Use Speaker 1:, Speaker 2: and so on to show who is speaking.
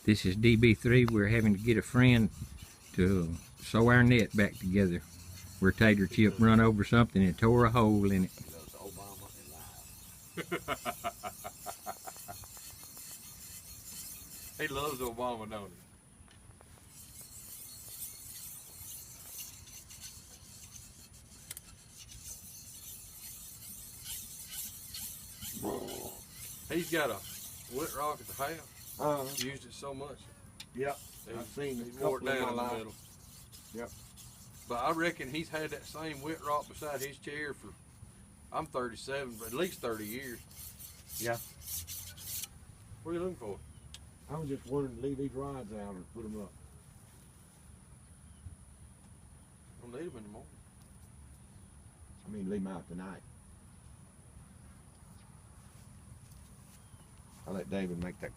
Speaker 1: This is DB3. We're having to get a friend to sew our net back together. Where Tater Chip run over something and tore a hole in it.
Speaker 2: He loves Obama, don't he? He's got a wet rock at the house. Used it so much.
Speaker 3: Yep. I've seen
Speaker 2: he wore it down in the middle.
Speaker 3: Yep.
Speaker 2: But I reckon he's had that same wet rock beside his chair for, I'm 37, but at least 30 years.
Speaker 3: Yeah.
Speaker 2: What are you looking for?
Speaker 3: I was just wondering to leave these rods out or put them up.
Speaker 2: I'll need them in the morning.
Speaker 3: I mean, leave them out tonight. I'll let David make that call.